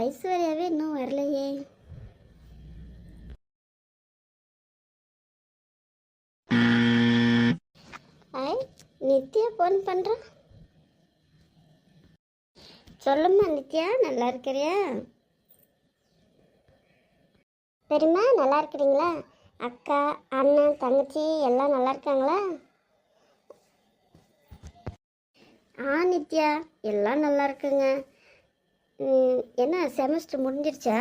ஐஸ்வர்யாவே இன்னும் வரலையே. ஐ நித்யா ஃபோன் பண்ணுறான். சொல்லும்மா நித்யா, நல்லா இருக்கிறியா? பெரியம்மா நல்லா இருக்கிறீங்களா? அக்கா அண்ணன் தங்கச்சி எல்லாம் நல்லா இருக்காங்களா? நித்யா எல்லாம் நல்லா இருக்குங்க. என்ன செமஸ்டர் முடிஞ்சிருச்சா?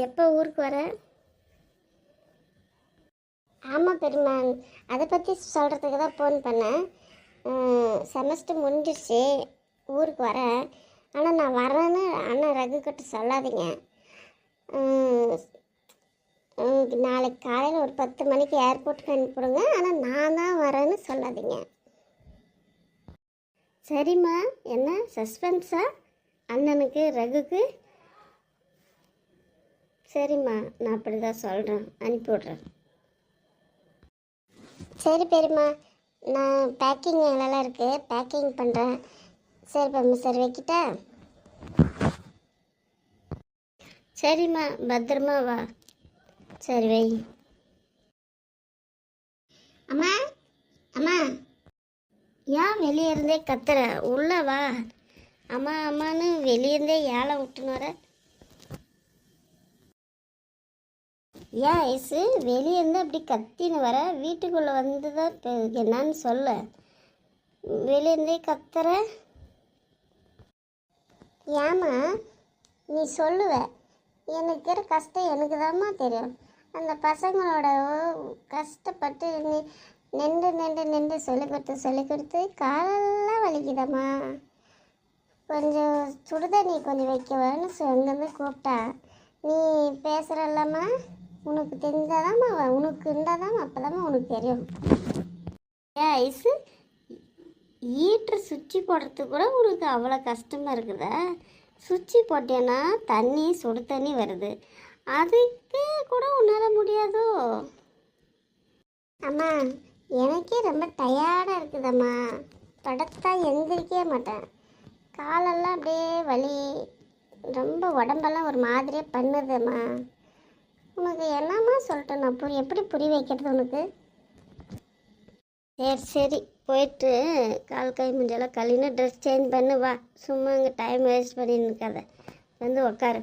எப்போ ஊருக்கு வர? ஆமாம் பெரியம்மா, அதை பற்றி சொல்கிறதுக்கு தான் ஃபோன் பண்ணேன். செமஸ்டர் முடிஞ்சிருச்சு, ஊருக்கு வரேன். ஆனால் நான் வரேன்னு அண்ணன் ரகு கிட்ட சொல்லாதீங்க. நாளைக்கு காலையில் ஒரு 10 மணிக்கு ஏர்போர்ட்டுக்கு அனுப்பிவிடுங்க. ஆனால் நான் தான் வரேன்னு சொல்லாதீங்க. சரிம்மா, என்ன சஸ்பென்ஸா அண்ணனுக்கு ரகுக்கு? சரிம்மா, நான் அப்படி தான் சொல்கிறேன், அனுப்பிவிட்றேன். சரி பெரியம்மா, நான் பேக்கிங் வேலைலாம் இருக்குது, பேக்கிங் பண்ணுறேன். சரி பெரியம்மா, சரி வைக்கிட்டா? சரிம்மா, பத்திரமா வா. சரி வை. அம்மா அம்மா, ஏன் வெளியே இருந்தே கத்துற? உள்ள வா. அம்மா அம்மான்னு வெளியே இருந்தே ஏழை விட்டுன்னு வர. ஏன் ஐசு வெளியே இருந்து அப்படி கத்தின்னு வர? வீட்டுக்குள்ளே வந்து தான் இப்போ என்னான்னு சொல்ல. வெளியே இருந்தே கத்துற. ஏம்மா நீ சொல்லுவ, எனக்கு இருக்கிற கஷ்டம் எனக்கு தாம்மா தெரியும். அந்த பசங்களோட கஷ்டப்பட்டு நீ நின்று சொல்லி கொடுத்து காலெல்லாம் வலிக்குதம்மா. கொஞ்சம் சுடுதண்ணி கொஞ்சம் வைக்கவான்னு அங்கேருந்து கூப்பிட்டா நீ பேசுகிறல்லம்மா. உனக்கு தெரிஞ்சாதாம்மா, உனக்கு இருந்தாதாம்மா, அப்போதாம்மா உனக்கு தெரியும். ஏன் ஐஸு, ஈட்டர் சுவிட்சு போடுறதுக்கு கூட உனக்கு அவ்வளோ கஷ்டமாக இருக்குதா? சுவிட்சு போட்டேன்னா தண்ணி சுடு தண்ணி வருது, அதுக்கு கூட உன்னால் முடியாதோ? அம்மா எனக்கே ரொம்ப டயர்டாக இருக்குதம்மா. படுத்தா எந்திரிக்கவே மாட்டேன். காலெல்லாம் அப்படியே வலி, ரொம்ப உடம்பெல்லாம் ஒரு மாதிரியே பண்ணுதும்மா. உனக்கு என்னம்மா சொல்லிட்டேன் நான், எப்படி புரிய வைக்கிறது உனக்கு? சரி சரி, போயிட்டு கால் கை முஞ்செல்லாம் கழுவினா ட்ரெஸ் சேஞ்ச் பண்ணு வா. சும்மா இங்கே டைம் வேஸ்ட் பண்ணின்னு இருக்காத, வந்து உக்காரு.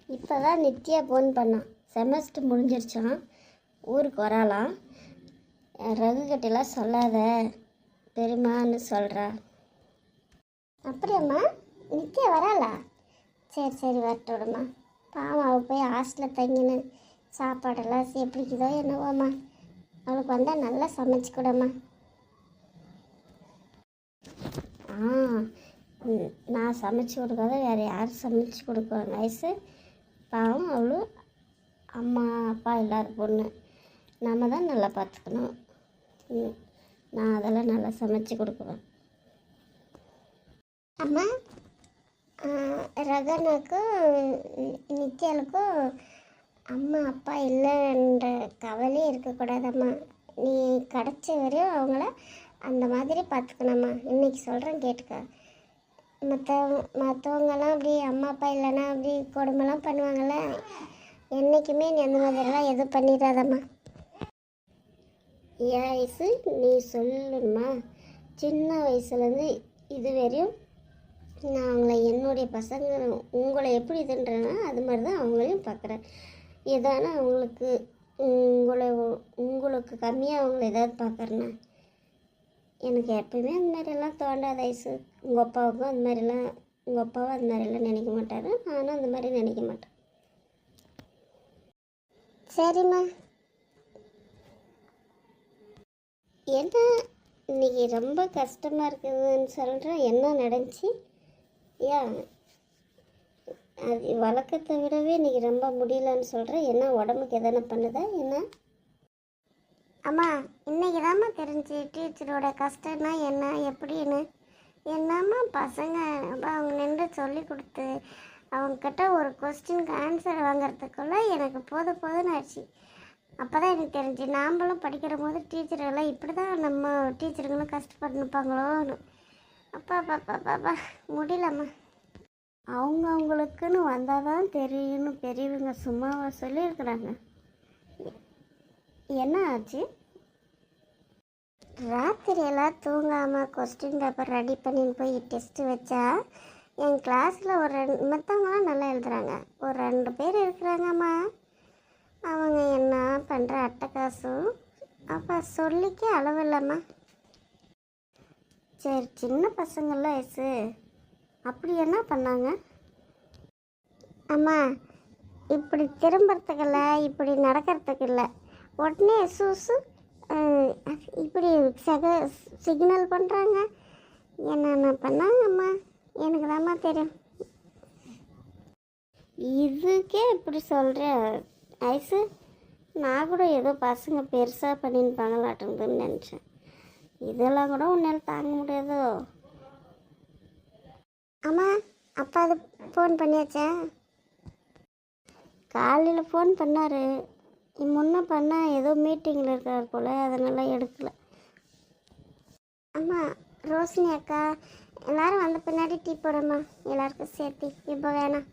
இப்போ தான் நித்யா ஃபோன் பண்ணான். செமஸ்டர் முடிஞ்சிருச்சான், ஊருக்கு வராலாம். ரகுக்கிட்டலாம் சொல்லாத பெரியம்மான்னு சொல்கிறா. அப்படியாம்மா, நித்யா வராளா? சரி சரி, வரட்டு விடுமா. பாவம், அவள் போய் ஹாஸ்டலில் தங்கின்னு சாப்பாடெல்லாம் எப்படிக்குதோ என்னவோம்மா. அவளுக்கு வந்தால் நல்லா சமைச்சு கொடும்மா. நான் சமைச்சு கொடுக்காத வேறு யார் சமைச்சு கொடுக்குவாங்க ஐஸு? பாவம், அவளும் அம்மா அப்பா இல்லாத பொண்ணு, நம்ம தான் நல்லா பார்த்துக்கணும். நான் அதெல்லாம் நல்லா சமைச்சு கொடுக்குவேன். அம்மா, ரகனாக்கும் நித்யாளுக்கும் அம்மா அப்பா இல்லைன்ற கவலையே இருக்கக்கூடாதம்மா. நீ கிடச்ச வரையும் அவங்கள அந்த மாதிரி பார்த்துக்கணும்மா. இன்றைக்கி சொல்கிறேன் கேட்டுக்க. மற்றவங்கெல்லாம் அப்படி அம்மா அப்பா இல்லைன்னா அப்படி கொடுமைலாம் பண்ணுவாங்கள்ல, என்றைக்குமே நீ அந்த மாதிரிலாம் எதுவும் பண்ணிடாதம்மா. ஏன் வயசு நீ சொல்லுமா? சின்ன வயசுலேருந்து இது வரையும் நான் அவங்கள என்னுடைய பசங்க உங்களை எப்படி இதுன்றேன்னா அது மாதிரி தான் அவங்களையும் பார்க்குறேன். எதானா அவங்களுக்கு உங்களுக்கு கம்மியாக அவங்கள ஏதாவது பார்க்குறேன்னா எனக்கு எப்பயுமே அந்த மாதிரிலாம் தோண்டாத வயசு. உங்கள் அப்பாவுக்கும் அந்த மாதிரிலாம், உங்கள் அப்பாவும் அந்த மாதிரிலாம் நினைக்க மாட்டார், நானும் அந்த மாதிரி நினைக்க மாட்டேன். சரிம்மா. என்ன இன்னைக்கு ரொம்ப கஷ்டமாக இருக்குதுன்னு சொல்கிறேன், என்ன நடந்துச்சு? ஏன் அது வழக்கத்தை விடவே இன்றைக்கி ரொம்ப முடியலன்னு சொல்கிறேன், என்ன உடம்புக்கு எதனா பண்ணுதா என்ன? அம்மா இன்றைக்கி தாம்மா தெரிஞ்சு டீச்சரோட கஷ்டம்னா என்ன எப்படின்னு. என்னம்மா பசங்க அவங்க நின்று சொல்லி கொடுத்து அவங்கக்கிட்ட ஒரு கொஸ்டினுக்கு ஆன்சர் வாங்கிறதுக்குள்ளே எனக்கு போதும்னு ஆச்சு. அப்போ தான் எனக்கு தெரிஞ்சு நாம்பளும் படிக்கிற போது டீச்சர்களெல்லாம் இப்படி தான் நம்ம டீச்சருங்களும் கஷ்டப்பட்டுப்பாங்களோன்னு. அப்பா அப்பா அப்பா அப்பா முடியலம்மா. அவங்களுக்குன்னு வந்தால் தான் தெரியும்னு பெரியவங்க சும்மாவா சொல்லியிருக்கிறாங்க. என்ன ஆச்சு? ராத்திரியெல்லாம் தூங்காமல் கொஸ்டின் பேப்பர் ரெடி பண்ணின்னு போய் டெஸ்ட்டு வச்சா என் கிளாஸில் ஒரு மற்றவங்களாம் நல்லா எழுதுகிறாங்க. ஒரு 2 பேர் இருக்கிறாங்கம்மா. அவங்க என்ன பண்ணுற அட்டகாசும் அப்போ சொல்லிக்க அளவில்லம்மா. சரி, சின்ன பசங்கள்லாம் வயசு அப்படி என்ன பண்ணாங்க? அம்மா, இப்படி திரும்புறதுக்கு இல்லை, இப்படி நடக்கிறதுக்கு இல்லை, உடனே சூசு இப்படி சிக்னல் பண்ணுறாங்க. என்னென்ன பண்ணாங்கம்மா, எனக்கு தாம்மா தெரியும். இதுக்கே இப்படி சொல்கிறேன் ஐஸு. நான் கூட ஏதோ பசங்க பெருசாக பண்ணிருப்பாங்களாட்டுங்குதுன்னு நினச்சேன். இதெல்லாம் கூட உன்னால் தாங்க முடியாதோ? அம்மா, அப்பா அது ஃபோன் பண்ணியாச்சா? காலையில் ஃபோன் பண்ணார். முன்ன பண்ணால் ஏதோ மீட்டிங்கில் இருக்கார் போல், அதனால் எடுக்கலை. அம்மா, ரோஷினி அக்கா எல்லோரும் வந்த பின்னாடி டீ போடம்மா, எல்லாருக்கும் சேர்த்து. இப்போ வேணாம்.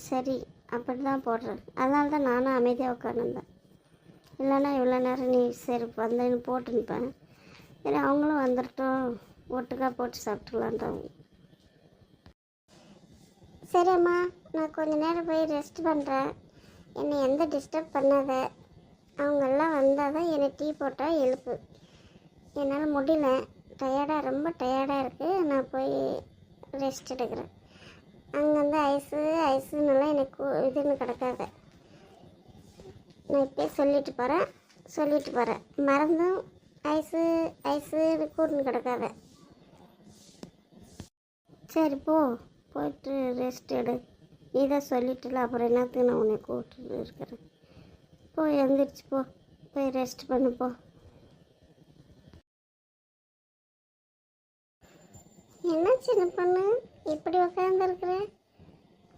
சரி, அப்படி தான் போடுறேன். அதனால தான் நானும் அமைதியாக உட்காந்துருந்தேன். இல்லைன்னா இவ்வளோ நேரம் நீ சரி வந்தேன்னு போட்டுன்னுப்பேன். சரி, அவங்களும் வந்துட்டோம், ஒட்டுக்கா போட்டு சாப்பிட்டுலான்றாங்க. சரி அம்மா, நான் கொஞ்சம் நேரம் போய் ரெஸ்ட் பண்ணுறேன். என்னை எந்த டிஸ்டர்ப் பண்ணாத. அவங்கெல்லாம் வந்தால் தான் என்னை டீ போட்டால் எழுப்பு. என்னால் முடியல, ரொம்ப டயர்டாக இருக்குது. நான் போய் ரெஸ்ட் எடுக்கிறேன். அங்கேருந்து ஐஸுன்னெல்லாம் எனக்கு இதுன்னு கிடக்காத. நான் இப்போயே சொல்லிட்டு போகிறேன். மறந்தும் ஐஸுன்னு கூட்டுன்னு கிடக்காத. சரி, போயிட்டு ரெஸ்ட் எடு. நீ தான் சொல்லிட்டுல, அப்புறம் என்னத்துக்கு நான் உன்னை கூப்பிட்டு இருக்கிறேன். எழுந்திரிச்சு போய் ரெஸ்ட் பண்ணு. என்ன சின்ன பொண்ணு இப்படி உட்காந்துருக்குற?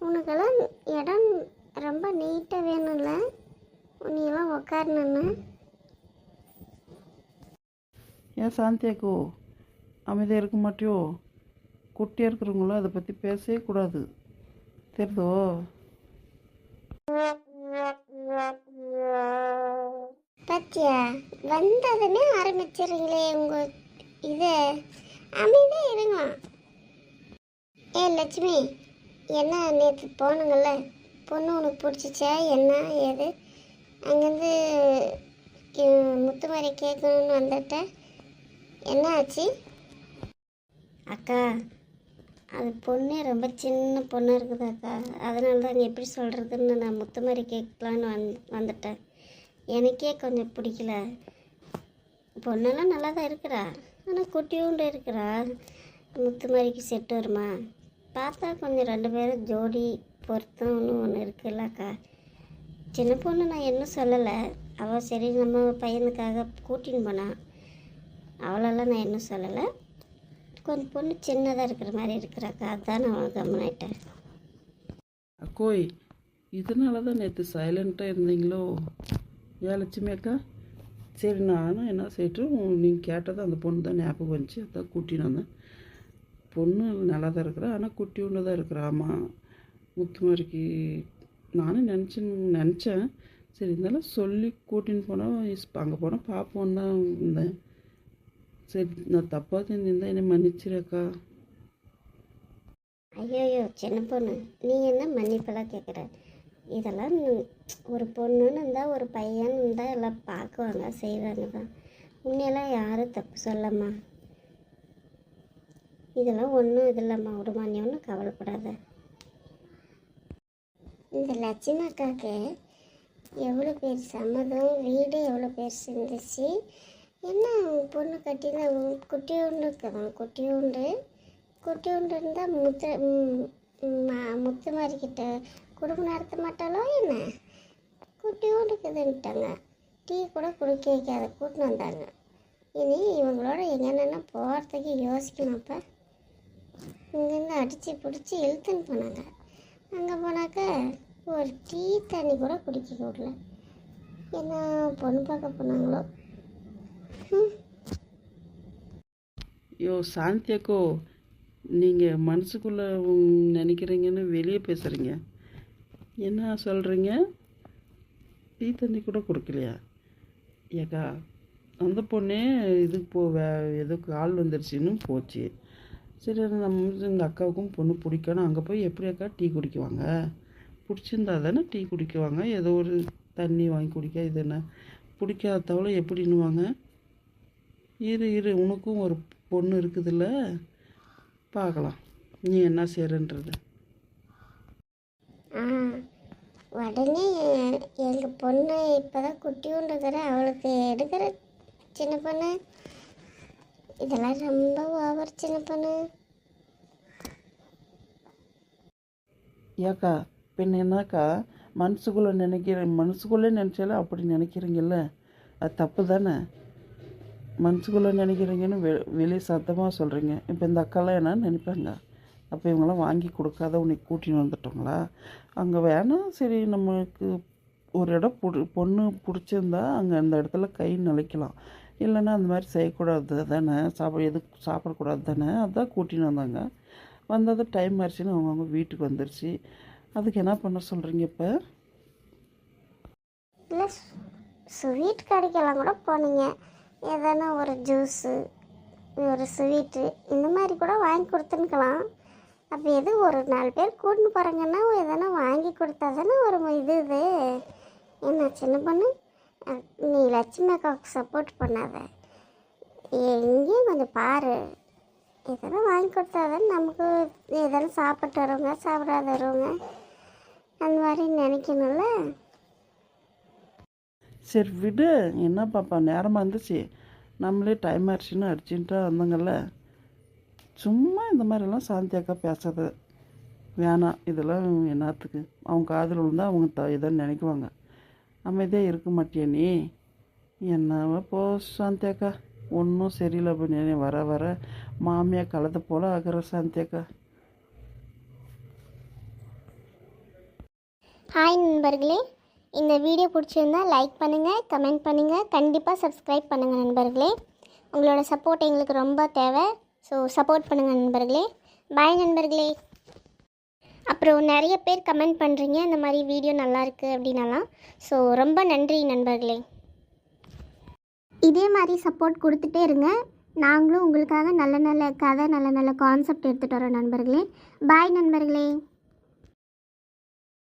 உனக்கெல்லாம் இடம் ரொம்ப நீட்டாக வேணும்ல, நீலாம் உட்காரணுன்னு. ஏன் சாந்தியாக்கோ அமைதியாக இருக்க மாட்டியோ? குட்டியாக இருக்கிறவங்களும் அதை பற்றி பேசவே கூடாது, தெரியுதோ? பத்தியா, வந்ததுமே ஆரம்பிச்சிடுறீங்களே உங்கள் இதை. அமைதியாக இருங்க. லட்சுமி, என்ன நேற்று போனுங்கள்ல, பொண்ணு உனக்கு பிடிச்சிச்சா? என்ன ஏது? அங்கேருந்து முத்துமாரி கேட்கணுன்னு வந்துட்ட, என்ன ஆச்சு? அக்கா, அது பொண்ணே ரொம்ப சின்ன பொண்ணாக இருக்குது அக்கா. அதனால தான் எப்படி சொல்கிறதுன்னு நான் முத்துமாரி கேட்கலான்னு வந்துட்டேன். எனக்கே கொஞ்சம் பிடிக்கல. பொண்ணெல்லாம் நல்லா தான் இருக்கிறா, ஆனால் குட்டியூண்டு இருக்கிறா. முத்துமாரிக்கு செட்டு வருமா? பார்த்தா கொஞ்சம் 2 பேரும் ஜோடி பொருத்தம்னு ஒன்று இருக்குல்லக்கா. சின்ன பொண்ணு நான் இன்னும் சொல்லலை. அவள் சரி நம்ம பையனுக்காக கூட்டின்னு போனான், அவளெல்லாம் நான் இன்னும் சொல்லலை. கொஞ்சம் பொண்ணு சின்னதாக இருக்கிற மாதிரி இருக்கிறாக்கா, அதுதான் நான் கவனிட்டேன். அக்கோய், இதனால தான் நேற்று சைலண்ட்டாக இருந்தீங்களோ? ஏன் லட்சுமி அக்கா? சரி, நானும் என்ன செய்யட்டும், நீங்கள் கேட்டது அந்த பொண்ணு தான் ஞாபகம் வந்துச்சு, அதான் கூட்டின்னு வந்தேன். பொண்ணு நல்லா தான் இருக்கிறா, ஆனால் குட்டி ஒன்று தான் இருக்கிறா. ஆமாம், முத்துமாரிக்கு நானும் நினச்சேன். சரி, இருந்தாலும் சொல்லி கூட்டின்னு போனால் அங்கே போனால் பார்ப்போன்னு தான் இருந்தேன். சரி, நான் தப்பாக தெரிஞ்சிருந்தேன், என்னை மன்னிச்சிருக்கா. ஐயோ சின்ன பொண்ணு, நீ என்ன மன்னிப்பெல்லாம் கேட்குற? இதெல்லாம் ஒரு பொண்ணுன்னு இருந்தால் ஒரு பையன் இருந்தால் எல்லாம் பார்க்குவாங்க, செய்வாங்க தான். உன்னையெல்லாம் யாரும் தப்பு சொல்லம்மா. இதெல்லாம் ஒன்றும் இது இல்லைம்மா, விடுமா, நீ ஒன்றும் கவலைப்படாத. இந்த லட்சுமி அக்காவுக்கு எவ்வளோ பேர் சம்மதம், வீடு எவ்வளோ பேர் இருந்துச்சு. என்ன பொண்ணு கட்டினா குட்டியூண்டு இருக்குதான். குட்டியூண்டு இருந்தால் முத்துமாரிக்கிட்ட குடும்பம் நடத்த மாட்டாலோ என்ன? குட்டியூண்டு இருக்குதுன்ட்டாங்க. டீ கூட குடிக்க வைக்காத கூட்டின்னு வந்தாங்க. இனி இவங்களோட எங்கென்னா போகிறதுக்கு யோசிக்கணும்ப்பா. இங்கேருந்து அடித்து பிடிச்சி இழுத்துன்னு போனாங்க. அங்கே போனாக்கா ஒரு டீ தண்ணி கூட குடிக்க விடல. என்ன பொண்ணு பார்க்க போனாங்களோ. யோ சாந்தியாக்கோ, நீங்கள் மனசுக்குள்ளே நினைக்கிறீங்கன்னு வெளியே பேசுகிறீங்க. என்ன சொல்கிறீங்க? டீ தண்ணி கூட கொடுக்கலையா? ஏக்கா, அந்த பொண்ணே இதுக்கு ஏதோ கால் வந்துருச்சுன்னு போச்சு. சரி, நம்ம எங்கள் அக்காவுக்கும் பொண்ணு பிடிக்கணும். அங்கே போய் எப்படி அக்கா டீ குடிக்குவாங்க? பிடிச்சிருந்தா தானே டீ குடிக்குவாங்க. ஏதோ ஒரு தண்ணி வாங்கி குடிக்க இது என்ன பிடிக்காதவளை எப்படின்னுவாங்க? இரு உனக்கும் ஒரு பொண்ணு இருக்குதுல்ல, பார்க்கலாம் நீ என்ன செய்கிறன்றது. உடனே எங்கள் பொண்ணு இப்போ தான் குட்டியுன்றதுல அவளுக்கு எடுக்கிற சின்ன பொண்ணு, இதெல்லாம் ரொம்ப ஓவர் சின்ன பொண்ணு. ஏக்கா, பின்ன என்னக்கா மனசுக்குள்ளே நினச்சாலும் அப்படி நினைக்கிறீங்கல்ல, அது தப்பு தானே. மனசுக்குள்ளே நினைக்கிறீங்கன்னு வெளியே சத்தமாக சொல்கிறீங்க. இப்போ இந்த அக்காலாம் என்ன நினைப்பாங்க? அப்போ இவங்களாம் வாங்கி கொடுக்காத உன்னை கூட்டின்னு வந்துட்டோங்களா? அங்கே வேணாம், சரி நம்மளுக்கு ஒரு இடம் பொண்ணு பிடிச்சிருந்தா அங்கே அந்த இடத்துல கை நிலைக்கலாம். இல்லைன்னா அந்த மாதிரி செய்யக்கூடாது தானே, சாப்பிடக்கூடாது தானே, அதான் கூட்டின்னு வந்தாங்க. வந்தது டைம் ஆயிடுச்சுன்னு அவங்கவுங்க வீட்டுக்கு வந்துருச்சு. அதுக்கு என்ன பண்ண சொல்கிறீங்க இப்போ? இல்லை, ஸ்வீட் கடைக்கெல்லாம் கூட போனீங்க, எதனா ஒரு ஜூஸு ஒரு ஸ்வீட்டு இந்த மாதிரி கூட வாங்கி கொடுத்துன்னுக்கலாம். அப்போ எது ஒரு 4 பேர் கூட்டின்னு போகிறாங்கன்னா எதனா வாங்கி கொடுத்தா தானே ஒரு இது. என்ன சின்ன பொண்ணு, நீ லட்சுமி அக்காவுக்கு சப்போர்ட் பண்ணாத, எங்கேயும் கொஞ்சம் பாரு. எதனா வாங்கி கொடுத்தா தானே நமக்கு எதனா சாப்பிட்டு வரவங்க சாப்பிடாத வரவங்க அந்த மாதிரி நினைக்கணும்ல. சரி விடு, என்ன பாப்பா, நேரமாக இருந்துச்சு, நம்மளே டைம் ஆயிடுச்சுன்னு அடிச்சுட்டா வந்தாங்கல்ல. சும்மா இந்த மாதிரிலாம் சாந்தியாக்கா பேசாத வேணாம். இதெல்லாம் என்னத்துக்கு? அவங்க காதில் விழுந்தால் அவங்க இதை நினைக்குவாங்க. அமைதியாக இருக்க மாட்டியா நீ? என்னவோ போ சாந்தியாக்கா, ஒன்றும் சரியில்லை பண்ணி வர வர மாமியாக கலந்த போல் ஆகிற சாந்தியாக்கா. ஹாய் நண்பர்களே, இந்த வீடியோ பிடிச்சிருந்தா லைக் பண்ணுங்கள், கமெண்ட் பண்ணுங்கள், கண்டிப்பாக சப்ஸ்கிரைப் பண்ணுங்கள் நண்பர்களே. உங்களோட சப்போர்ட் எங்களுக்கு ரொம்ப தேவை. ஸோ சப்போர்ட் பண்ணுங்கள் நண்பர்களே. பாய் நண்பர்களே. அப்புறம் நிறைய பேர் கமெண்ட் பண்ணுறீங்க இந்த மாதிரி வீடியோ நல்லாயிருக்கு அப்படின்னலாம். ஸோ ரொம்ப நன்றி நண்பர்களே. இதே மாதிரி சப்போர்ட் கொடுத்துட்டே இருங்க. நாங்களும் உங்களுக்காக நல்ல நல்ல கதை நல்ல நல்ல கான்செப்ட் எடுத்துகிட்டு வரோம் நண்பர்களே. பாய் நண்பர்களே.